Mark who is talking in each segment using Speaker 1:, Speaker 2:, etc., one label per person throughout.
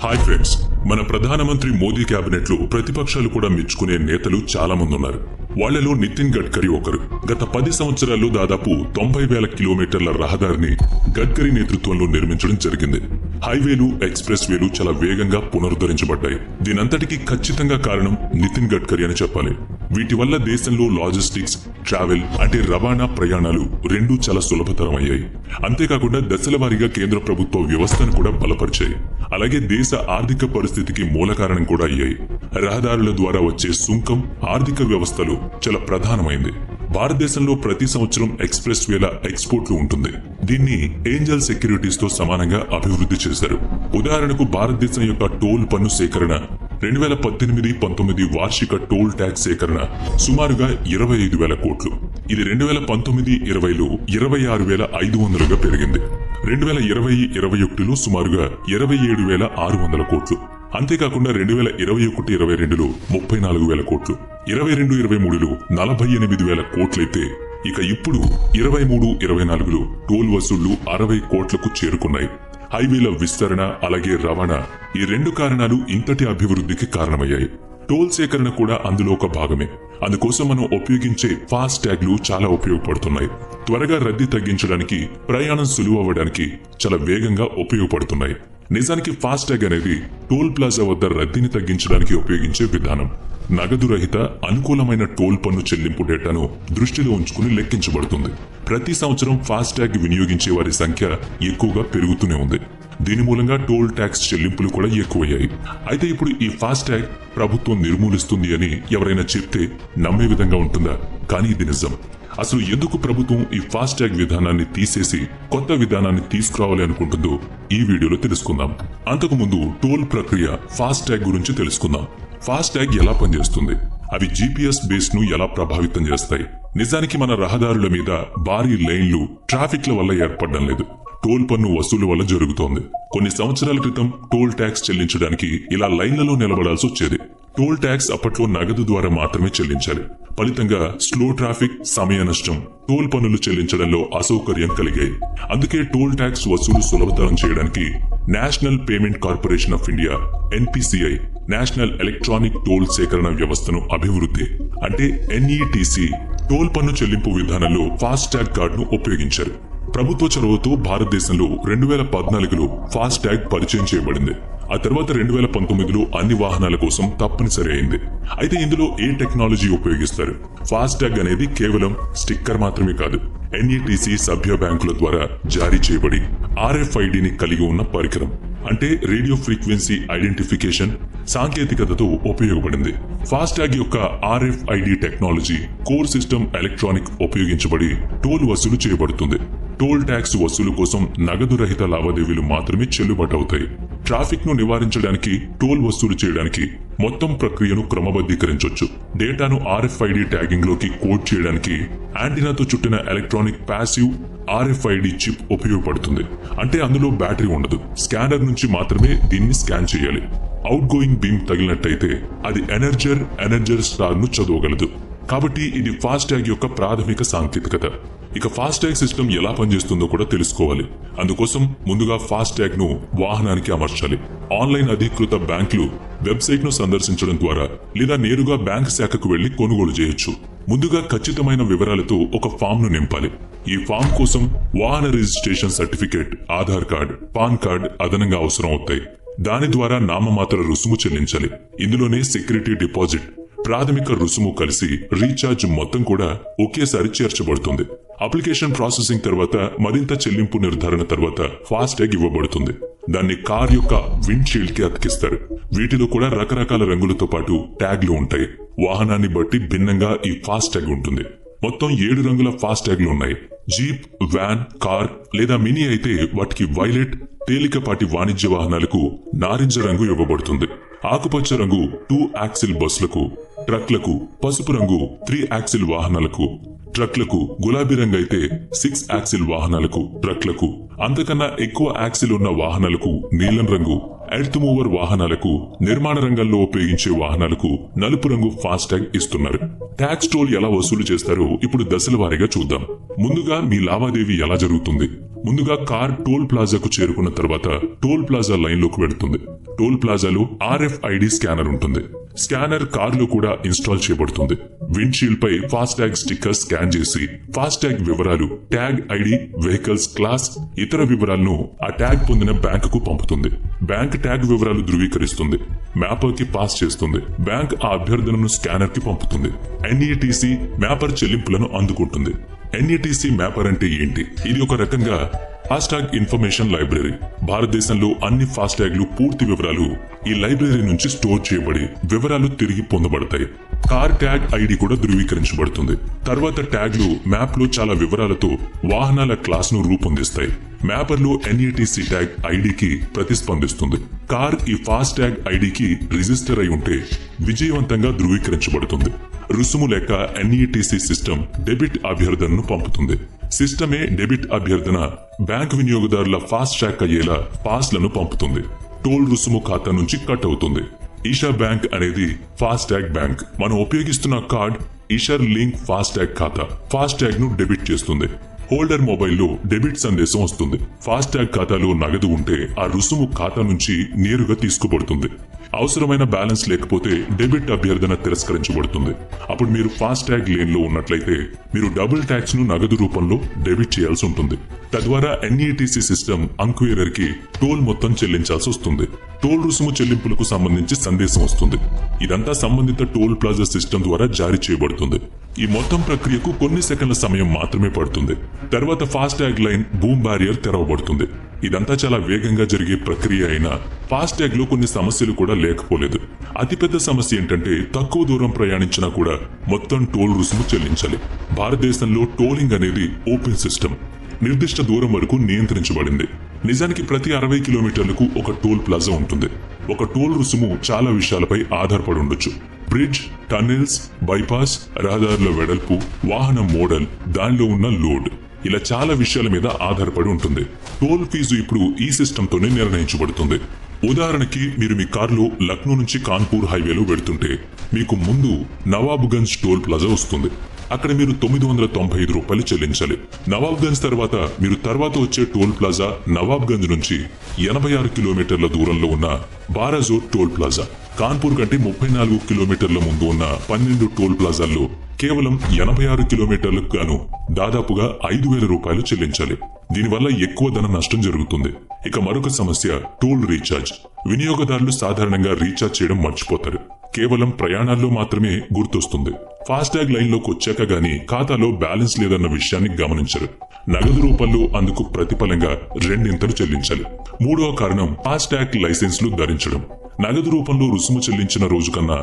Speaker 1: Hi friends, మన ప్రధానమంత్రి Modi cabinet లో ప్రతిపక్షాలు కూడా మెచ్చుకునే నేతలు చాలా మంది ఉన్నారు. వాళ్లలో నితిన్ గడ్కరీ ఒకరు. గత 10 సంవత్సరాల్లో దాదాపు 90,000 కిలోమీటర్ల రహదారిని గడ్కరీ నేతృత్వంలో నిర్మించడం జరిగింది. హైవేలు, ఎక్స్ప్రెస్ వేలు చాలా వేగంగా పునరుద్ధరించబడ్డాయి. దీనంతటికీ ఖచ్చితంగా కారణం నితిన్ గడ్కరీ అని చెప్పాలి. వీటి వల్ల దేశంలో లాజిస్టిక్స్, ట్రావెల్ అంటే రవాణా ప్రయాణాలు రెండూ చాలా సులభతరం అయ్యాయి. అంతేకాకుండా దశల వారీగా కేంద్ర ప్రభుత్వ వ్యవస్థను కూడా బలపరిచాయి. అలాగే దేశ ఆర్థిక పరిస్థితికి మూల కారణం కూడా అయ్యాయి. రహదారుల ద్వారా వచ్చే సుంకం ఆర్థిక వ్యవస్థలో చాలా ప్రధానమైంది. భారతదేశంలో ప్రతి సంవత్సరం ఎక్స్ప్రెస్ వేల ఎక్స్పోర్ట్లు ఉంటుంది. దీన్ని ఏంజల్ సెక్యూరిటీస్ తో సమానంగా అభివృద్ధి చేశారు. ఉదాహరణకు భారతదేశం యొక్క టోల్ పన్ను సేకరణ 2018-19 వార్షిక టోల్ ట్యాక్స్ సేకరణ సుమారుగా 25,000 కోట్లు. ఇది 2019-20లో 26,500గా పెరిగింది. 2020-21లో సుమారుగా 27,600 కోట్లు. అంతేకాకుండా 2021-22లో 34,000 కోట్లు, 22-23లో 48,000 కోట్లయితే ఇక ఇప్పుడు 23-24లో టోల్ వసూళ్లు 60 కోట్లకు చేరుకున్నాయి. హైవేల విస్తరణ అలాగే రవాణా ఈ రెండు కారణాలు ఇంతటి అభివృద్ధికి కారణమయ్యాయి. టోల్ సేకరణ కూడా అందులో ఒక భాగమే. అందుకోసం మనం ఉపయోగించే ఫాస్ట్ ట్యాగ్లు చాలా ఉపయోగపడుతున్నాయి. త్వరగా రద్దీ తగ్గించడానికి, ప్రయాణం సులువు అవ్వడానికి చాలా వేగంగా ఉపయోగపడుతున్నాయి. నిజానికి ఫాస్ట్ ట్యాగ్ అనేది టోల్ ప్లాజా వద్ద రద్దీని తగ్గించడానికి ఉపయోగించే విధానం. నగదు రహిత అనుకూలమైన టోల్ పన్ను చెల్లింపు డేటాను దృష్టిలో ఉంచుకుని లెక్కించబడుతుంది. ప్రతి సంవత్సరం ఫాస్ట్ ట్యాగ్ వినియోగించే వారి సంఖ్య ఎక్కువగా పెరుగుతూనే ఉంది. దీని మూలంగా టోల్ ట్యాక్స్ చెల్లింపులు కూడా ఎక్కువయ్యాయి. అయితే ఇప్పుడు ఈ ఫాస్ట్ ట్యాగ్ ప్రభుత్వం నిర్మూలిస్తుంది అని ఎవరైనా చెప్తే నమ్మే విధంగా ఉంటుందా? కానీ ఇది నిజం. అసలు ఎందుకు ప్రభుత్వం ఈ ఫాస్ట్ ట్యాగ్ విధానాన్ని తీసేసి కొత్త విధానాన్ని తీసుకురావాలి అనుకుంటుందో ఈ వీడియోలో తెలుసుకుందాం. అంతకుముందు టోల్ ప్రక్రియ ఫాస్ట్ ట్యాగ్ గురించి తెలుసుకుందాం. ఫాస్ట్ ట్యాగ్ ఎలా పనిచేస్తుంది? అవి జీపీఎస్ బేస్ ను ఎలా ప్రభావితం చేస్తాయి? నిజానికి మన రహదారుల మీద భారీ లైన్లు ట్రాఫిక్ల వల్ల ఏర్పడడం లేదు, టోల్ పన్ను వసూలు వల్ల జరుగుతోంది. కొన్ని సంవత్సరాల క్రితం టోల్ ట్యాక్స్ చెల్లించడానికి ఇలా లైన్లలో నిలబడాల్సి వచ్చేది. టోల్ ట్యాక్స్ అప్పట్లో నగదు ద్వారా మాత్రమే చెల్లించాలి. ఫలితంగా స్లో ట్రాఫిక్, సమయ నష్టం, టోల్ పన్నులు చెల్లించడంలో అసౌకర్యం కలిగాయి. అందుకే టోల్ ట్యాక్స్ వసూలు సులభతరం చేయడానికి national payment corporation of India NPCI national electronic toll సేకరణ వ్యవస్థను అభివృద్ధి అంటే NETC టోల్ పన్ను చెల్లింపు విధానంలో ఫాస్ట్ ట్యాగ్ కార్డును ఉపయోగించారు. ప్రభుత్వ చొరవతో భారతదేశంలో 2014లో ఫాస్ట్ ట్యాగ్ పరిచయం చేయబడింది. ఆ తర్వాత 2019లో అన్ని వాహనాల కోసం తప్పనిసరి అయింది. అయితే ఇందులో ఏ టెక్నాలజీ ఉపయోగిస్తారు? ఫాస్ట్ ట్యాగ్ అనేది కేవలం స్టిక్కర్ మాత్రమే కాదు. NETC సభ్య బ్యాంకుల ద్వారా జారీ చేయబడి RFIDని కలిగి ఉన్న పరికరం అంటే రేడియో ఫ్రీక్వెన్సీ ఐడెంటిఫికేషన్ సాంకేతికతతో ఉపయోగపడింది. ఫాస్ట్ ట్యాగ్ యొక్క RFID technology core system electronic ఉపయోగించబడి టోల్ వసూలు చేయబడుతుంది. టోల్ ట్యాక్స్ వసూలు కోసం నగదు రహిత లావాదేవీలు మాత్రమే చెల్లుబాటు అవుతాయి. ట్రాఫిక్ ను నివారించడానికి, టోల్ వసూలు చేయడానికి మొత్తం ప్రక్రియను క్రమబద్ధీకరించొచ్చు. డేటాను RFID ట్యాగింగ్ లోకి కోడ్ చేయడానికి యాంటీనాతో చుట్టిన ఎలక్ట్రానిక్ ప్యాసివ్ RFID చిప్ ఉపయోగపడుతుంది. అంటే అందులో బ్యాటరీ ఉండదు. స్కానర్ నుంచి మాత్రమే దీన్ని స్కాన్ చేయాలి. అవుట్ గోయింగ్ బీమ్ తగిలినట్టయితే అది ఎనర్జర్ స్టార్ ను చదవగలదు. కాబట్టి ఇది ఫాస్ట్ ట్యాగ్ యొక్క ప్రాథమిక సాంకేతికత. ఇక ఫాస్ట్ ట్యాగ్ సిస్టమ్ ఎలా పనిచేస్తుందో కూడా తెలుసుకోవాలి. అందుకోసం ముందుగా ఫాస్ట్ ట్యాగ్ ను వాహనానికి అమర్చాలి. ఆన్లైన్ అధికృత బ్యాంకులు వెబ్సైట్ ను సందర్శించడం ద్వారా లేదా నేరుగా బ్యాంక్ శాఖకు వెళ్లి కొనుగోలు చేయొచ్చు. ముందుగా ఖచ్చితమైన వివరాలతో ఒక ఫామ్ ను నింపాలి. ఈ ఫామ్ కోసం వాహన registration certificate, Aadhaar card, pan card అదనంగా అవసరం అవుతాయి. దాని ద్వారా నామమాత్ర రుసుము చెల్లించాలి. ఇందులోనే సెక్యూరిటీ డిపాజిట్, ప్రాథమిక రుసుము కలిసి రీఛార్జ్ మొత్తం కూడా ఒకేసారి చేర్చబడుతుంది. అప్లికేషన్ ప్రాసెసింగ్ తర్వాత మరింత చెల్లింపు నిర్ధారణ తర్వాత ఫాస్ట్ ట్యాగ్ ఇవ్వబడుతుంది. దాన్ని కార్ యొక్క విండ్షీల్డ్ కి అతికిస్తారు. వీటిలో కూడా రకరకాల రంగులతో పాటు ట్యాగ్లు ఉంటాయి. వాహనాన్ని బట్టి భిన్నంగా ఈ ఫాస్ట్ ట్యాగ్ ఉంటుంది. మొత్తం 7 రంగుల ఫాస్ట్ ట్యాగ్లు ఉన్నాయి. జీప్, వ్యాన్, కార్ లేదా మినీ అయితే వాటికి వైలెట్, తేలికపాటి వాణిజ్య వాహనాలకు నారింజ రంగు ఇవ్వబడుతుంది. ఆకుపచ్చ రంగు 2 యాక్సిల్ బస్సులకు, ట్రక్లకు, పసుపు రంగు 3 యాక్సిల్ వాహనాలకు, ట్రక్లకు, గులాబీ రంగు అయితే 6 యాక్సిల్ వాహనాలకు, ట్రక్లకు, అంతకన్నా ఎక్కువ యాక్సిల్ ఉన్న వాహనాలకు నీలం రంగు, ఎర్త్ మూవర్ వాహనాలకు, నిర్మాణ రంగంలో ఉపయోగించే వాహనాలకు నలుపు రంగు ఫాస్టాగ్ ఇస్తున్నారు. ట్యాక్స్ టోల్ ఎలా వసూలు చేస్తారో ఇప్పుడు దశల వారీగా చూద్దాం. ముందుగా మీ లావాదేవీ ఎలా జరుగుతుంది? ముందుగా కార్ టోల్ ప్లాజాకు చేరుకున్న తర్వాత టోల్ ప్లాజా లైన్ లోకి వెళుతుంది. టోల్ ప్లాజాలో RFID స్కానర్ ఉంటుంది. స్కానర్ కారులో కూడా ఇన్స్టాల్ చేయబడుతుంది. విండ్షీల్డ్ పై ఫాస్టాగ్ స్టిక్కర్ స్కాన్ చేసి ఫాస్టాగ్ వివరాలు, ట్యాగ్ ఐడి, వెహికల్స్ క్లాస్, ఇతర వివరాలను ఆ ట్యాగ్ పొందిన బ్యాంకుకు పంపుతుంది. బ్యాంక్ ట్యాగ్ వివరాలు ధృవీకరిస్తుంది. మ్యాపర్ కి పాస్ చేస్తుంది. బ్యాంక్ ఆ అభ్యర్థనను స్కానర్ కి పంపుతుంది. NETC మ్యాపర్ చెల్లింపులను అందుకుంటుంది. NETC మ్యాపర్ అంటే ఏంటి? ఇది ఒక రకంగా ఫాస్టాగ్ ఇన్ఫర్మేషన్ లైబ్రరీ. భారతదేశంలో అన్ని ఫాస్టాగ్లు పూర్తి వివరాలు ఈ లైబ్రరీ నుంచి స్టోర్ చేయబడి వివరాలు తిరిగి పొందబడతాయి. కార్ ట్యాగ్ ఐడి కూడా ధృవీకరించబడుతుంది. తర్వాత ట్యాగ్లు మ్యాప్ లో చాలా వివరాలతో వాహనాల క్లాస్ ను రూపొందిస్తాయి. మ్యాపర్లో NETC ట్యాగ్ ఐడికి ప్రతిస్పందిస్తుంది. కార్ ఈ ఫాస్టాగ్ ఐడికి రిజిస్టర్ అయి ఉంటే విజయవంతంగా ధృవీకరించబడుతుంది. రుసుము లేక NETC సిస్టమ్ డెబిట్ అభ్యర్థనను పంపుతుంది. సిస్టమే డెబిట్ అభ్యర్థన బ్యాంక్ వినియోగదారుల ఫాస్ట్ ట్రాక్ అయ్యేలా పాస్లను పంపుతుంది. టోల్ రుసుము ఖాతా నుంచి కట్ అవుతుంది. ఈషా బ్యాంక్ అనేది ఫాస్టాగ్ బ్యాంక్. మనం ఉపయోగిస్తున్న కార్డ్ ఈషర్ లింక్ ఫాస్టాగ్ ఖాతా ఫాస్టాగ్ ను డెబిట్ చేస్తుంది. హోల్డర్ మొబైల్లో డెబిట్ సందేశం వస్తుంది. ఫాస్టాగ్ ఖాతాలో నగదు ఉంటే ఆ రుసుము ఖాతా నుంచి నేరుగా తీసుకుబడుతుంది. అవసరమైన బ్యాలెన్స్ లేకపోతే డెబిట్ అభ్యర్థన తిరస్కరించబడుతుంది. అప్పుడు మీరు ఫాస్టాగ్ లేన్ లో ఉన్నట్లయితే మీరు డబుల్ ట్యాక్స్ ను నగదు రూపంలో డెబిట్ చేయాల్సి ఉంటుంది. తద్వారా NETC సిస్టమ్ ఎంక్వైరర్ కి టోల్ మొత్తం చెల్లించాల్సి వస్తుంది. టోల్ రుసుము చెల్లింపులకు సంబంధించి సందేశం వస్తుంది. ఇదంతా సంబంధిత టోల్ ప్లాజా సిస్టమ్ ద్వారా జారీ చేయబడుతుంది. ఈ మొత్తం ప్రక్రియకు కొన్ని సెకండ్ల సమయం మాత్రమే పడుతుంది. తర్వాత ఫాస్టాగ్ లైన్ బూమ్ బ్యారియర్ తెరవబడుతుంది. ఇదంతా చాలా వేగంగా జరిగే ప్రక్రియ అయినా ఫాస్టాగ్ లో కొన్ని సమస్యలు కూడా లేకపోలేదు. అతిపెద్ద సమస్య ఏంటంటే తక్కువ దూరం ప్రయాణించినా కూడా మొత్తం టోల్ రుసుము చెల్లించాలి. భారతదేశంలో టోలింగ్ అనేది ఓపెన్ సిస్టమ్. నిర్దిష్ట దూరం వరకు నియంత్రించబడింది. నిజానికి ప్రతి 60 కిలోమీటర్లకు ఒక టోల్ ప్లాజా ఉంటుంది. ఒక టోల్ రుసుము చాలా విషయాలపై ఆధారపడి ఉండొచ్చు. బ్రిడ్జ్, టన్నెల్స్, బైపాస్, రహదారుల వెడల్పు, వాహనం మోడల్, దానిలో ఉన్న లోడ్, ఇలా చాలా విషయాల మీద ఆధారపడి ఉంటుంది. టోల్ ఫీజు ఇప్పుడు ఈ సిస్టంతోనే నిర్ణయించబడుతుంది. ఉదాహరణకి మీరు మీ కారులో లక్నో నుంచి కాన్పూర్ హైవేలో వెడుతుంటే మీకు ముందు నవాబ్గంజ్ టోల్ ప్లాజా వస్తుంది. అక్కడ మీరు 995 రూపాయలు చెల్లించాలి. నవాబ్గంజ్ తర్వాత మీరు తర్వాత వచ్చే టోల్ ప్లాజా నవాబ్గంజ్ నుంచి 86 కిలోమీటర్ల దూరంలో ఉన్న బారాజోర్ టోల్ ప్లాజా. కాన్పూర్ కంటే 34 కిలోమీటర్ల ముందు ఉన్న 12 టోల్ ప్లాజాల్లో కేవలం 86 కిలోమీటర్లకు గాను దాదాపుగా 5,000 రూపాయలు చెల్లించాలి. దీనివల్ల ఎక్కువ ధన నష్టం జరుగుతుంది. ఇక మరొక సమస్య టోల్ రీఛార్జ్. వినియోగదారులు సాధారణంగా రీఛార్జ్ చేయడం మర్చిపోతారు. కేవలం ప్రయాణాల్లో మాత్రమే గుర్తొస్తుంది. ఫాస్టాగ్ లైన్ లోకి వచ్చాక గానీ ఖాతాలో బ్యాలెన్స్ లేదన్న విషయాన్ని గమనించరు. నగదు రూపంలో అందుకు ప్రతిఫలంగా రెండింతలు చెల్లించాలి. మూడవ కారణం ఫాస్టాగ్ లైసెన్స్లు ధరించడం. నగదు రూపంలో రుసుము చెల్లించిన రోజు కన్నా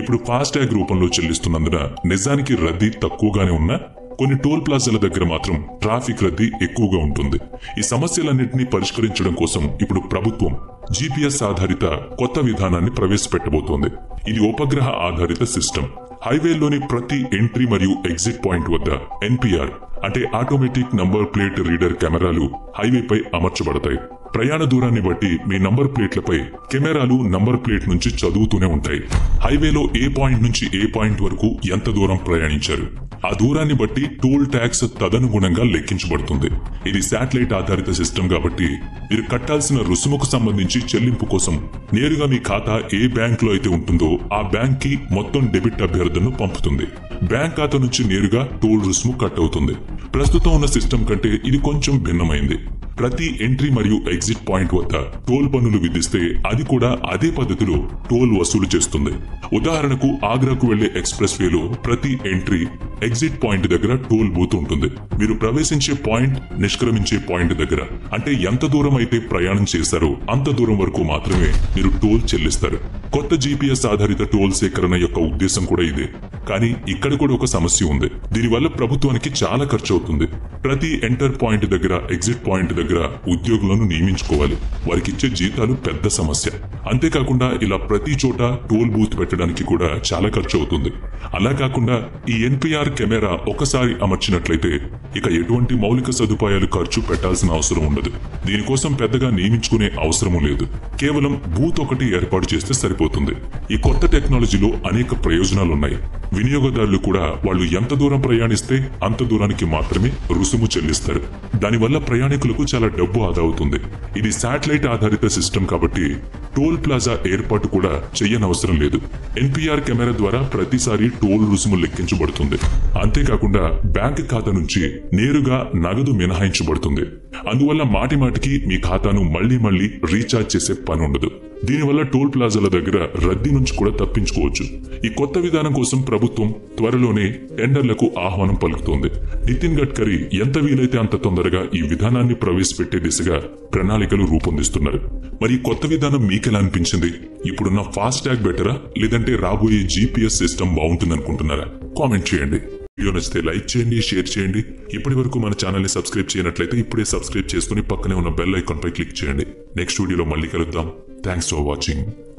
Speaker 1: ఇప్పుడు ఫాస్టాగ్ రూపంలో చెల్లిస్తున్నందున నిజానికి రద్దీ తక్కువగానే ఉన్నా కొన్ని టోల్ ప్లాజాల దగ్గర మాత్రం ట్రాఫిక్ రద్దీ ఎక్కువగా ఉంటుంది. ఈ సమస్యలన్నింటినీ పరిష్కరించడం కోసం ఇప్పుడు ప్రభుత్వం GPS ఆధారిత కొత్త విధానాన్ని ప్రవేశపెట్టబోతోంది. ఇది ఉపగ్రహ ఆధారిత సిస్టమ్. హైవేలోని ప్రతి ఎంట్రీ మరియు ఎగ్జిట్ పాయింట్ వద్ద NPR అంటే ఆటోమేటిక్ నంబర్ ప్లేట్ రీడర్ కెమెరాలు హైవేపై అమర్చబడతాయి. ప్రయాణ దూరాన్ని బట్టి మీ నంబర్ ప్లేట్లపై కెమెరాలు నంబర్ ప్లేట్ నుంచి చదువుతూనే ఉంటాయి. హైవేలో ఏ పాయింట్ నుంచి ఏ పాయింట్ వరకు ఎంత దూరం ప్రయాణించారు, ఆ దూరాన్ని బట్టి టోల్ ట్యాక్స్ తదనుగుణంగా లెక్కించబడుతుంది. ఇది శాటిలైట్ ఆధారిత సిస్టమ్ కాబట్టి మీరు కట్టాల్సిన రుసుముకు సంబంధించి చెల్లింపు కోసం నేరుగా మీ ఖాతా ఏ బ్యాంక్ లో అయితే ఉంటుందో ఆ బ్యాంక్ కి మొత్తం డెబిట్ అభ్యర్థనను పంపుతుంది. బ్యాంక్ ఖాతా నుంచి నేరుగా టోల్ రుసుము కట్ అవుతుంది. ప్రస్తుతం ఉన్న సిస్టమ్ కంటే ఇది కొంచెం భిన్నమైంది. ప్రతి ఎంట్రీ మరియు ఎగ్జిట్ పాయింట్ వద్ద టోల్ పన్నులు విధిస్తే అది కూడా అదే పద్ధతిలో టోల్ వసూలు చేస్తుంది. ఉదాహరణకు ఆగ్రాకు వెళ్లే ఎక్స్ప్రెస్ వేలో ప్రతి ఎంట్రీ ఎగ్జిట్ పాయింట్ దగ్గర టోల్ బూత్ ఉంటుంది. మీరు ప్రవేశించే పాయింట్, నిష్క్రమించే పాయింట్ దగ్గర అంటే ఎంత దూరం అయితే ప్రయాణం చేశారో అంత దూరం వరకు మాత్రమే మీరు టోల్ చెల్లిస్తారు. కొత్త GPS ఆధారిత టోల్ సేకరణ యొక్క ఉద్దేశం కూడా ఇదే. కానీ ఇక్కడ కూడా ఒక సమస్య ఉంది. దీనివల్ల ప్రభుత్వానికి చాలా ఖర్చు అవుతుంది. ప్రతి ఎంటర్ పాయింట్ దగ్గర, ఎగ్జిట్ పాయింట్ దగ్గర ఉద్యోగులను నియమించుకోవాలి. వారికి ఇచ్చే జీతాలు పెద్ద సమస్య. అంతేకాకుండా ఇలా ప్రతి చోట టోల్ బూత్ పెట్టడానికి కూడా చాలా ఖర్చు అవుతుంది. అలా కాకుండా ఈ ఎన్పిఆర్ కెమెరా ఒకసారి అమర్చినట్లయితే ఇక ఎటువంటి మౌలిక సదుపాయాలు ఖర్చు పెట్టాల్సిన అవసరం ఉండదు. దీనికోసం పెద్దగా నియమించుకునే అవసరం లేదు. కేవలం బూత్ ఒకటి ఏర్పాటు చేస్తే సరిపోతుంది. ఈ కొత్త టెక్నాలజీలో అనేక ప్రయోజనాలున్నాయి. వినియోగదారులు కూడా వాళ్ళు ఎంత దూరం ప్రయాణిస్తే అంత దూరానికి మాత్రమే రుసుము చెల్లిస్తారు. దానివల్ల ప్రయాణికులకు చాలా డబ్బు ఆదా అవుతుంది. ఇది శాటిలైట్ ఆధారిత సిస్టమ్ కాబట్టి టోల్ ప్లాజా ఏర్పాటు కూడా చెయ్యనవసరం లేదు. ఎన్పిఆర్ కెమెరా ద్వారా ప్రతిసారి టోల్ రుసుము లెక్కించబడుతుంది. అంతేకాకుండా బ్యాంక్ ఖాతా నుంచి నేరుగా నగదు మినహాయించబడుతుంది. అందువల్ల మాటిమాటికి మీ ఖాతాను మళ్లీ రీఛార్జ్ చేసే పని ఉండదు. దీనివల్ల టోల్ ప్లాజాల దగ్గర రద్దీ నుంచి కూడా తప్పించుకోవచ్చు. ఈ కొత్త విధానం కోసం ప్రభుత్వం త్వరలోనే టెండర్లకు ఆహ్వానం పలుకుతోంది. నితిన్ గడ్కరీ ఎంత వీలైతే అంత తొందరగా ఈ విధానాన్ని ప్రవేశపెట్టే దిశగా ప్రణాళికలు రూపొందిస్తున్నారు. మరి కొత్త విధానం మీకెలా అనిపించింది? ఇప్పుడున్న ఫాస్ట్ ట్యాగ్ బెటరా, లేదంటే రాబోయే జీపీఎస్ సిస్టమ్ బాగుంటుందనుకుంటున్నారా? కామెంట్ చేయండి. వీడియో నచ్చితే లైక్ చేయండి, షేర్ చేయండి. ఇప్పటి వరకు మన ఛానల్ ని సబ్స్క్రైబ్ చేయనట్లయితే ఇప్పుడే సబ్స్క్రైబ్ చేసుకుని పక్కనే ఉన్న బెల్ ఐకాన్ పై క్లిక్ చేయండి. నెక్స్ట్ వీడియోలో మళ్ళీ కలుద్దాం. Thanks for watching.